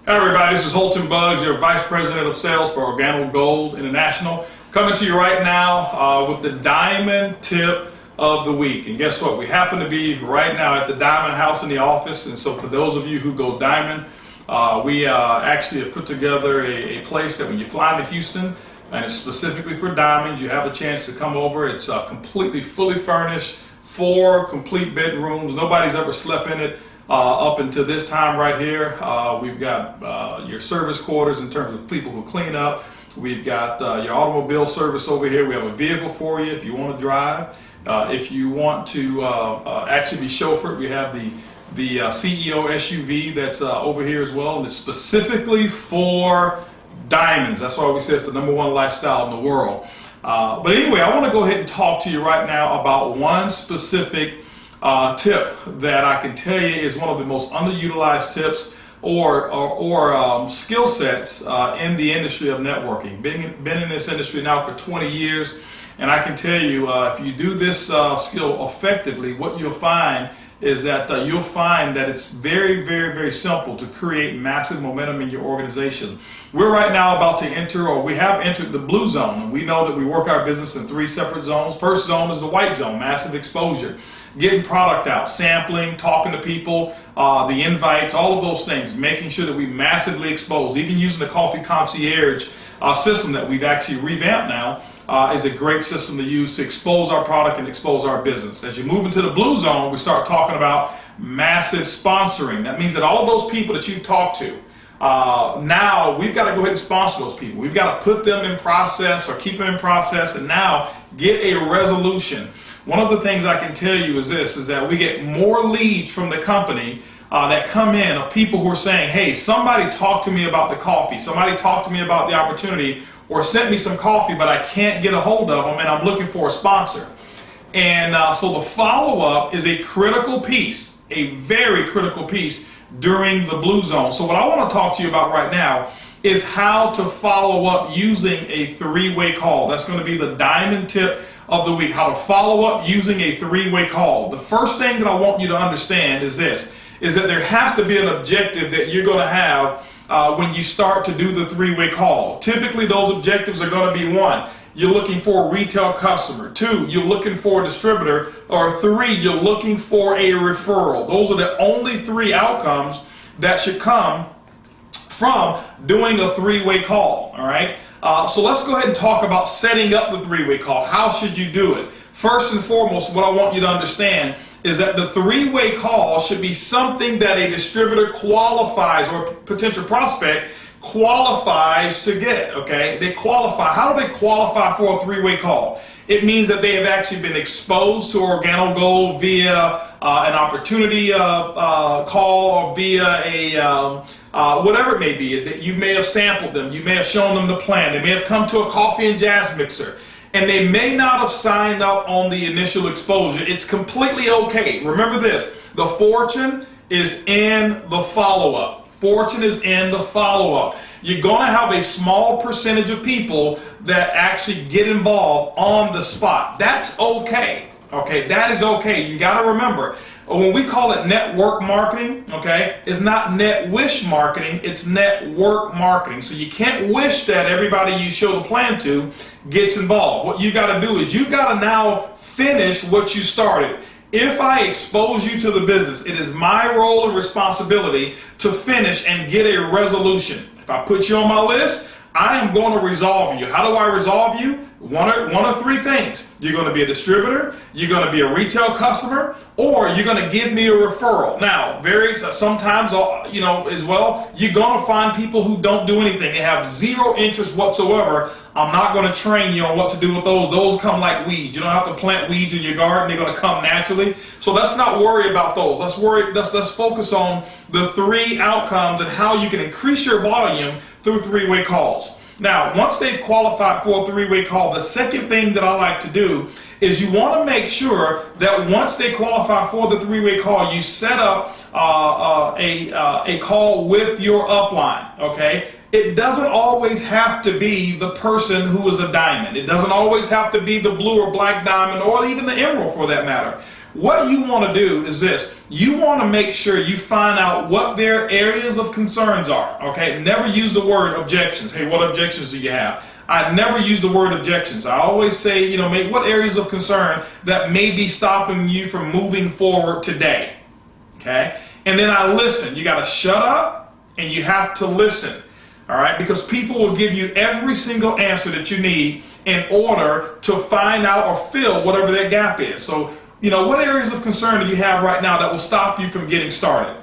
Hi everybody, this is Holton Buggs, your Vice President of Sales for Organo Gold International, coming to you right now with the Diamond Tip of the Week. And guess what? We happen to be right now at the Diamond House in the office, and so for those of you who go Diamond, we actually have put together a place that when you fly into Houston, and it's specifically for diamonds, you have a chance to come over. It's completely fully furnished, 4 complete bedrooms. Nobody's ever slept in it up until this time right here. We've got your service quarters in terms of people who clean up. We've got your automobile service over here. We have a vehicle for you if you want to drive. If you want to actually be chauffeured, we have the CEO SUV that's over here as well, and it's specifically for diamonds. That's why we say it's the #1 lifestyle in the world. But anyway, I want to go ahead and talk to you right now about one specific tip that I can tell you is one of the most underutilized tips or skill sets in the industry of networking. Been in this industry now for 20 years, and I can tell you if you do this skill effectively, what you'll find is that you'll find that it's very simple to create massive momentum in your organization. We're right now about to enter, or we have entered, the blue zone, and we know that we work our business in 3 separate zones. First zone is the white zone, massive exposure, getting product out, sampling, talking to people, the invites, all of those things, making sure that we massively expose. Even using the coffee concierge system that we've actually revamped now is a great system to use to expose our product and expose our business. As you move into the blue zone, we start talking about massive sponsoring. That means that all of those people that you've talked to, now we've got to go ahead and sponsor those people. We've got to put them in process or keep them in process and now get a resolution. One of the things I can tell you is this, is that we get more leads from the company that come in of people who are saying, hey, somebody talked to me about the coffee, somebody talked to me about the opportunity, or sent me some coffee, but I can't get a hold of them and I'm looking for a sponsor. And so the follow-up is a critical piece, a very critical piece during the blue zone. So what I want to talk to you about right now is how to follow up using a 3-way call. That's going to be the diamond tip of the week, how to follow up using a 3-way call. The first thing that I want you to understand is this, is that there has to be an objective that you're going to have when you start to do the 3-way call. Typically those objectives are going to be 1, you're looking for a retail customer, 2, you're looking for a distributor, or 3, you're looking for a referral. Those are the only 3 outcomes that should come from doing a 3-way call. All right, so let's go ahead and talk about setting up the 3-way call. How should you do it? First and foremost, what I want you to understand is that the 3-way call should be something that a distributor qualifies, or potential prospect qualifies to get. Okay, they qualify. How do they qualify for a 3-way call? It means that they have actually been exposed to Organo Gold via an opportunity call, or via a whatever it may be. That you may have sampled them, you may have shown them the plan, they may have come to a coffee and jazz mixer, and they may not have signed up on the initial exposure. It's completely okay. Remember this, the fortune is in the follow-up. Fortune is in the follow-up. You're going to have a small percentage of people that actually get involved on the spot. That's okay. Okay, that is okay. You got to remember, when we call it network marketing, okay, it's not net wish marketing, it's network marketing. So you can't wish that everybody you show the plan to gets involved. What you got to do is you got to now finish what you started. If I expose you to the business, it is my role and responsibility to finish and get a resolution. If I put you on my list, I am going to resolve you. How do I resolve you? One or 3 things. You're going to be a distributor, you're going to be a retail customer, or you're going to give me a referral. Now, sometimes, as well, you're going to find people who don't do anything. They have 0 interest whatsoever. I'm not going to train you on what to do with those. Those come like weeds. You don't have to plant weeds in your garden. They're going to come naturally. So let's not worry about those. Let's focus on the 3 outcomes and how you can increase your volume through 3-way calls. Now, once they've qualified for a 3-way call, the second thing that I like to do is you want to make sure that once they qualify for the 3-way call, you set up a call with your upline. Okay, it doesn't always have to be the person who is a diamond. It doesn't always have to be the blue or black diamond, or even the emerald for that matter. What you want to do is this. You want to make sure you find out what their areas of concerns are. Okay, never use the word objections. Hey, what objections do you have? I never use the word objections. I always say, you know, what areas of concern that may be stopping you from moving forward today. Okay, and then I listen. You got to shut up and you have to listen. All right, because people will give you every single answer that you need in order to find out or fill whatever that gap is. So, you know, what areas of concern do you have right now that will stop you from getting started?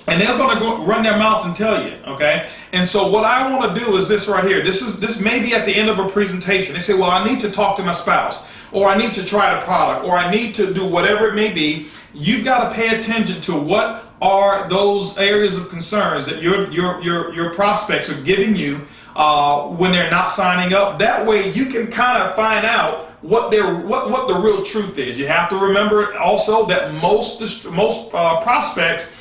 And they're going to go run their mouth and tell you, okay? And so what I want to do is this right here. This may be at the end of a presentation. They say, well, I need to talk to my spouse, or I need to try the product, or I need to do whatever it may be. You've got to pay attention to what are those areas of concerns that your prospects are giving you when they're not signing up. That way you can kind of find out what the real truth is. You have to remember also that most prospects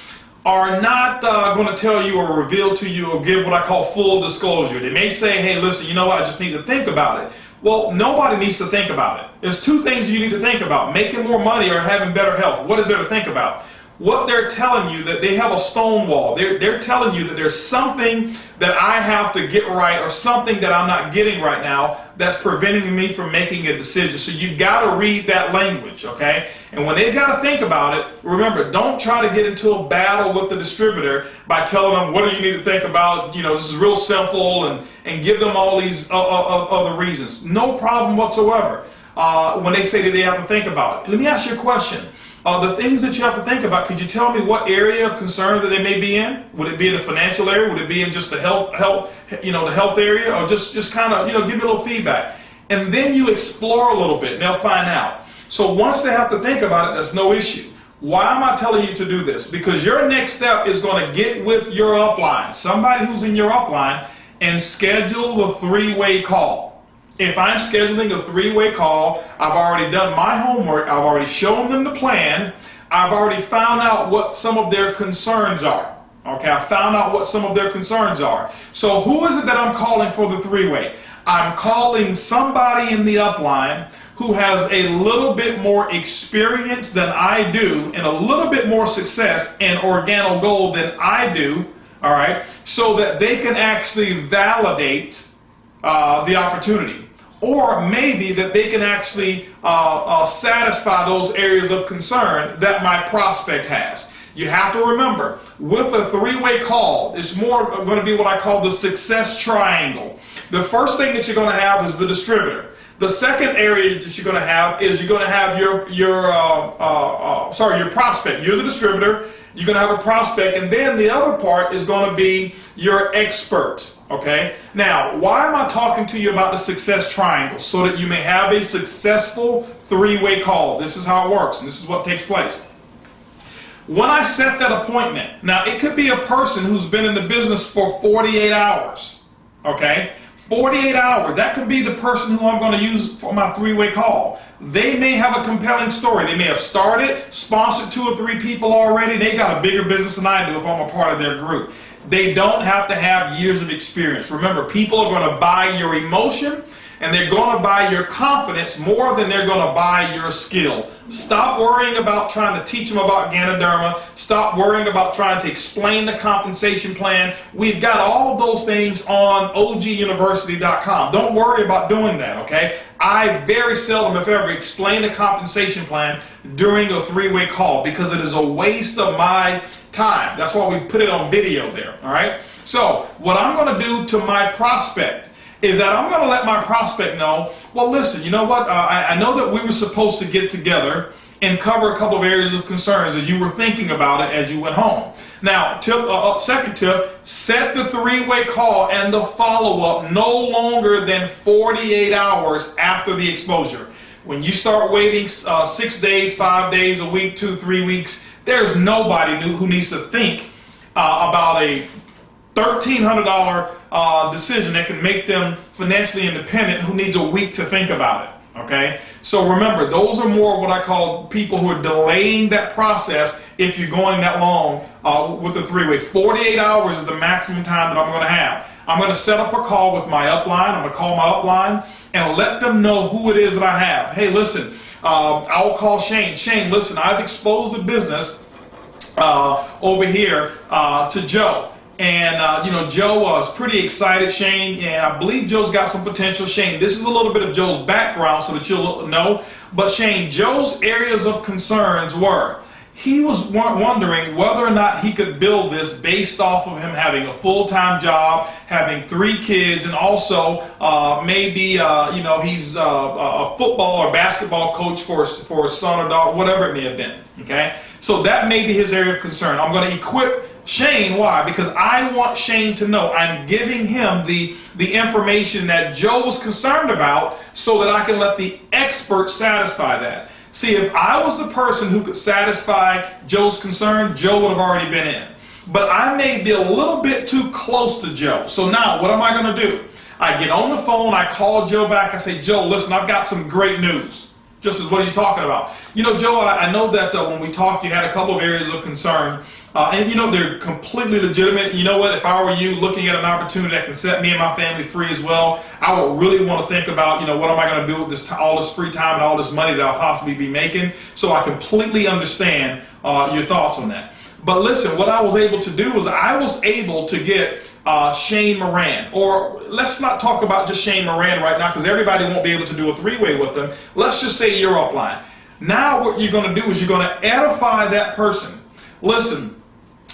are not going to tell you or reveal to you or give what I call full disclosure. They may say, hey, listen, you know what, I just need to think about it. Well, nobody needs to think about it. There's two things you need to think about: making more money or having better health. What is there to think about? What they're telling you, that they have a stone wall. They're telling you that there's something that I have to get right, or something that I'm not getting right now that's preventing me from making a decision. So you've got to read that language, okay? And when they've got to think about it, remember, don't try to get into a battle with the distributor by telling them, what do you need to think about? You know, this is real simple, and give them all these other reasons. No problem whatsoever when they say that they have to think about it. Let me ask you a question. The things that you have to think about, could you tell me what area of concern that they may be in? Would it be in the financial area? Would it be in just the health area? Or just kind of, give me a little feedback. And then you explore a little bit and they'll find out. So once they have to think about it, that's no issue. Why am I telling you to do this? Because your next step is going to get with your upline, somebody who's in your upline, and schedule the three-way call. If I'm scheduling a three-way call, I've already done my homework, I've already shown them the plan, I've already found out what some of their concerns are. Okay, I found out what some of their concerns are. So who is it that I'm calling for the three-way? I'm calling somebody in the upline who has a little bit more experience than I do, and a little bit more success in Organo Gold than I do, all right, so that they can actually validate the opportunity. Or maybe that they can actually satisfy those areas of concern that my prospect has. You have to remember, with a three-way call, it's more going to be what I call the success triangle. The first thing that you're going to have is the distributor. The second area that you're going to have is you're going to have your prospect. You're the distributor. You're going to have a prospect, and then the other part is going to be your expert. Okay, now why am I talking to you about the success triangle? So that you may have a successful three-way call. This is how it works, and this is what takes place. When I set that appointment, now it could be a person who's been in the business for 48 hours. Okay, 48 hours. That could be the person who I'm going to use for my three-way call. They may have a compelling story. They may have started, sponsored 2 or 3 people already. They've got a bigger business than I do if I'm a part of their group. They don't have to have years of experience. Remember, people are going to buy your emotion, and they're going to buy your confidence more than they're going to buy your skill. Stop worrying about trying to teach them about Ganoderma. Stop worrying about trying to explain the compensation plan. We've got all of those things on oguniversity.com. Don't worry about doing that, okay? I very seldom, if ever, explain the compensation plan during a three-way call because it is a waste of my time. That's why we put it on video there, all right? So what I'm going to do to my prospect is that I'm going to let my prospect know, well, listen, you know what? I know that we were supposed to get together and cover a couple of areas of concerns as you were thinking about it as you went home. Now, second tip, set the three-way call and the follow-up no longer than 48 hours after the exposure. When you start waiting 6 days, 5 days, a week, 2, 3 weeks, there's nobody who needs to think about a $1,300 decision that can make them financially independent who needs a week to think about it, okay? So remember, those are more what I call people who are delaying that process if you're going that long with the three-way. 48 hours is the maximum time that I'm going to have. I'm going to set up a call with my upline. I'm going to call my upline, and let them know who it is that I have. Hey, listen, I'll call Shane. Shane, listen, I've exposed the business over here to Joe. And, Joe was pretty excited, Shane, and I believe Joe's got some potential. Shane, this is a little bit of Joe's background so that you'll know. But Shane, Joe's areas of concerns were, he was wondering whether or not he could build this based off of him having a full-time job, having 3 kids, and also maybe, he's a football or basketball coach for a son or daughter, whatever it may have been, okay? So that may be his area of concern. I'm going to equip Shane. Why? Because I want Shane to know I'm giving him the information that Joe was concerned about so that I can let the expert satisfy that. See, if I was the person who could satisfy Joe's concern, Joe would have already been in. But I may be a little bit too close to Joe. So now, what am I going to do? I get on the phone, I call Joe back, I say, Joe, listen, I've got some great news. Just as, what are you talking about? Joe, I know that when we talked, you had a couple of areas of concern. And they're completely legitimate. You know what? If I were you looking at an opportunity that can set me and my family free as well, I would really want to think about, what am I going to do with this all this free time and all this money that I'll possibly be making? So I completely understand your thoughts on that. But listen, what I was able to do was I was able to get Shane Moran, or let's not talk about just Shane Moran right now because everybody won't be able to do a 3-way with them. Let's just say your upline. Now what you're going to do is you're going to edify that person. Listen,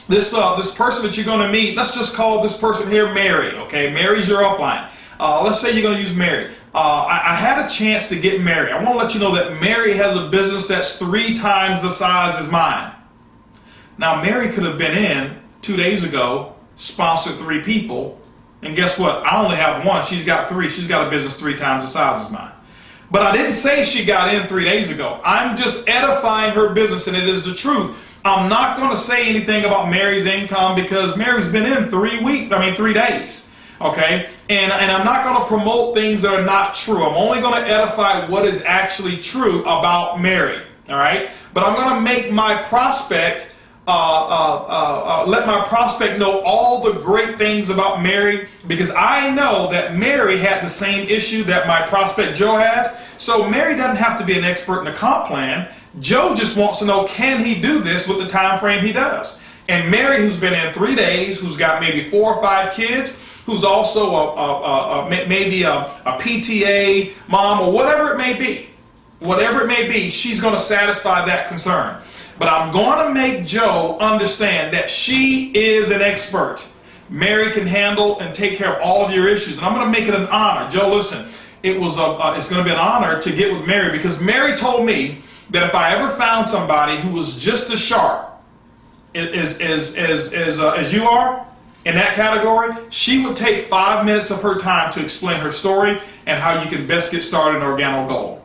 this person that you're going to meet, let's just call this person here Mary, okay? Mary's your upline. Let's say you're going to use Mary. I had a chance to get Mary. I want to let you know that Mary has a business that's 3 times the size as mine. Now, Mary could have been in 2 days ago, sponsored 3 people, and guess what? I only have 1. She's got 3. She's got a business 3 times the size as mine. But I didn't say she got in 3 days ago. I'm just edifying her business, and it is the truth. I'm not going to say anything about Mary's income because Mary's been in 3 days. Okay? And I'm not going to promote things that are not true. I'm only going to edify what is actually true about Mary. All right? But I'm going to make my prospect, let my prospect know all the great things about Mary because I know that Mary had the same issue that my prospect Joe has. So Mary doesn't have to be an expert in the comp plan. Joe just wants to know, can he do this with the time frame he does? And Mary, who's been in 3 days, who's got maybe 4 or 5 kids, who's also maybe a PTA mom or whatever it may be, she's going to satisfy that concern. But I'm going to make Joe understand that she is an expert. Mary can handle and take care of all of your issues. And I'm going to make it an honor. Joe, listen, it's going to be an honor to get with Mary because Mary told me that if I ever found somebody who was just as sharp as you are in that category, she would take 5 minutes of her time to explain her story and how you can best get started in Organo Gold.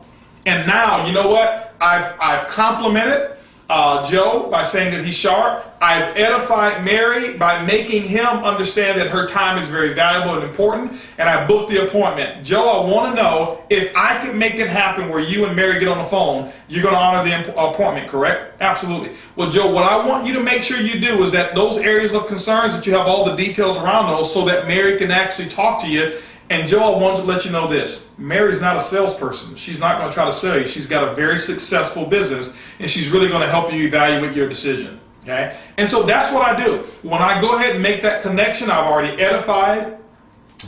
And now, you know what? I've complimented Joe by saying that he's sharp. I've edified Mary by making him understand that her time is very valuable and important, and I booked the appointment. Joe, I want to know if I can make it happen where you and Mary get on the phone, you're going to honor the appointment, correct? Absolutely. Well, Joe, what I want you to make sure you do is that those areas of concerns, that you have all the details around those so that Mary can actually talk to you. And Joe, I want to let you know this. Mary's not a salesperson. She's not going to try to sell you. She's got a very successful business, and she's really going to help you evaluate your decision. Okay? And so that's what I do. When I go ahead and make that connection, I've already edified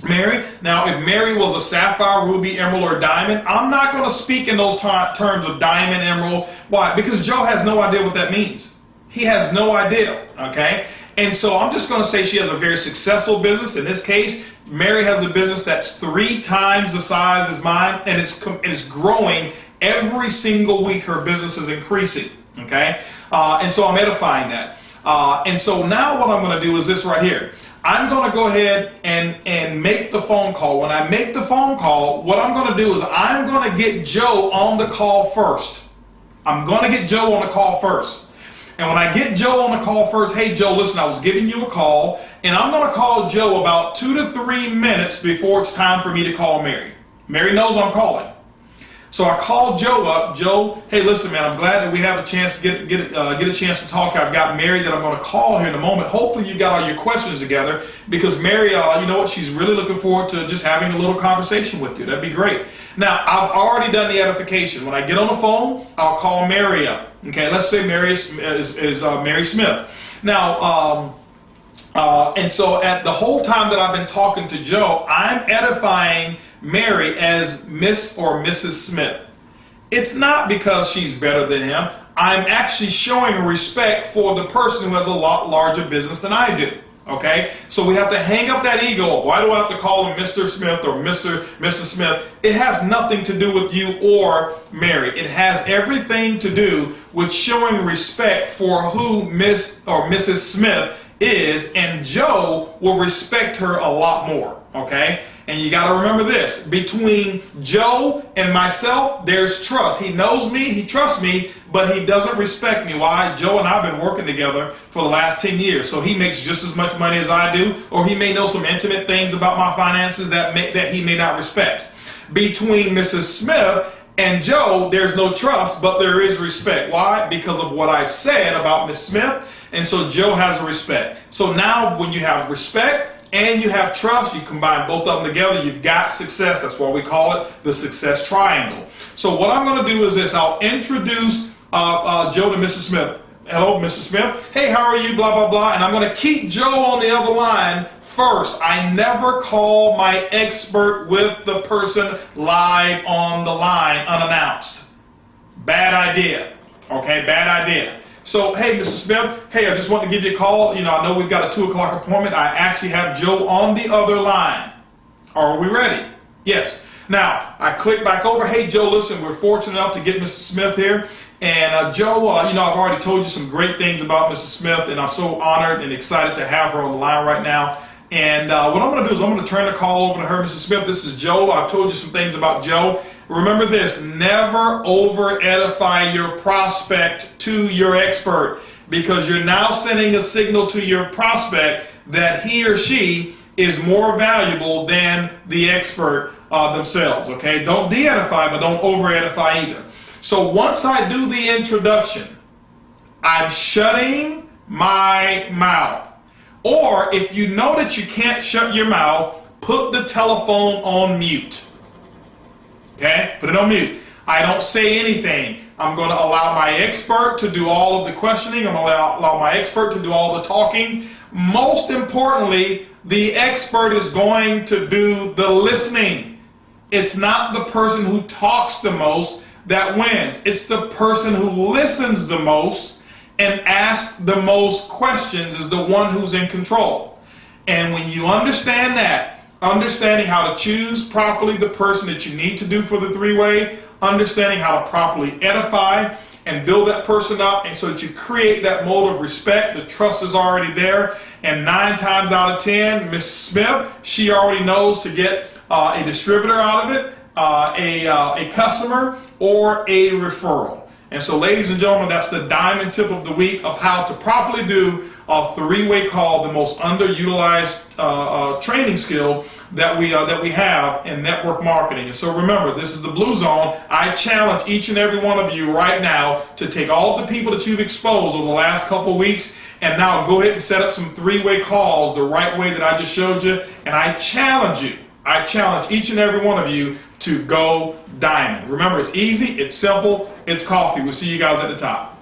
Mary. Now, if Mary was a sapphire, ruby, emerald, or diamond, I'm not going to speak in those terms of diamond, emerald. Why? Because Joe has no idea what that means. He has no idea. Okay? And so I'm just going to say she has a very successful business. In this case, Mary has a business that's 3 times the size as mine, and it's growing every single week. Her business is increasing. Okay? And so I'm edifying that. And so now what I'm going to do is this right here. I'm going to go ahead and make the phone call. When I make the phone call, what I'm going to do is I'm going to get Joe on the call first. I'm going to get Joe on the call first. And when I get Joe on the call first, hey, Joe, listen, I was giving you a call, and I'm going to call Joe about 2 to 3 minutes before it's time for me to call Mary. Mary knows I'm calling. So I called Joe up. Joe, hey, listen, man, I'm glad that we have a chance to get a chance to talk. I've got Mary that I'm going to call here in a moment. Hopefully you got all your questions together, because Mary, you know what, she's really looking forward to just having a little conversation with you. That'd be great. Now, I've already done the edification. When I get on the phone, I'll call Mary up. Okay, let's say Mary is Mary Smith. Now, and so at the whole time that I've been talking to Joe, I'm edifying Mary as Miss or Mrs. Smith. It's not because she's better than him. I'm actually showing respect for the person who has a lot larger business than I do. Okay? So we have to hang up that ego. Why do I have to call him Mr. Smith or Mrs. Smith? It has nothing to do with you or Mary. It has everything to do with showing respect for who Miss or Mrs. Smith is, and Joe will respect her a lot more. Okay? And you got to remember this, between Joe and myself, there's trust. He knows me, he trusts me, but he doesn't respect me. Why? Joe and I have been working together for the last 10 years, so he makes just as much money as I do, or he may know some intimate things about my finances that he may not respect. Between Mrs. Smith and Joe, there's no trust, but there is respect. Why? Because of what I've said about Miss Smith, and so Joe has a respect. So now when you have respect and you have trust, you combine both of them together, you've got success. That's why we call it the success triangle. So what I'm going to do is this. I'll introduce Joe to Mrs. Smith. Hello, Mrs. Smith. Hey, how are you? Blah, blah, blah. And I'm going to keep Joe on the other line first. I never call my expert with the person live on the line unannounced. Bad idea. Okay, bad idea. So, hey, Mrs. Smith, hey, I just want to give you a call. You know, I know we've got a 2 o'clock appointment. I actually have Joe on the other line. Are we ready? Yes. Now, I click back over. Hey, Joe, listen, we're fortunate enough to get Mrs. Smith here. And Joe, you know, I've already told you some great things about Mrs. Smith, and I'm so honored and excited to have her on the line right now. And what I'm going to do is I'm going to turn the call over to her. Mrs. Smith, this is Joe. I've told you some things about Joe. Remember this, never over edify your prospect to your expert, because you're now sending a signal to your prospect that he or she is more valuable than the expert themselves. Okay, don't de-edify, but don't over edify either. So once I do the introduction, I'm shutting my mouth. Or if you know that you can't shut your mouth, put the telephone on mute. Okay, put it on mute. I don't say anything. I'm going to allow my expert to do all of the questioning. I'm going to allow my expert to do all the talking. Most importantly, the expert is going to do the listening. It's not the person who talks the most that wins. It's the person who listens the most and asks the most questions is the one who's in control. And when you understand that, understanding how to choose properly the person that you need to do for the three-way, understanding how to properly edify and build that person up, and so that you create that mold of respect, the trust is already there, and 9 times out of 10, Miss Smith, she already knows to get a distributor out of it, a customer, or a referral. And so, ladies and gentlemen, that's the diamond tip of the week of how to properly do a three-way call, the most underutilized training skill that we have in network marketing. And so remember, this is the Blue Zone. I challenge each and every one of you right now to take all of the people that you've exposed over the last couple of weeks and now go ahead and set up some three-way calls the right way that I just showed you. And I challenge you. I challenge each and every one of you to go diamond. Remember, it's easy, it's simple, it's coffee. We'll see you guys at the top.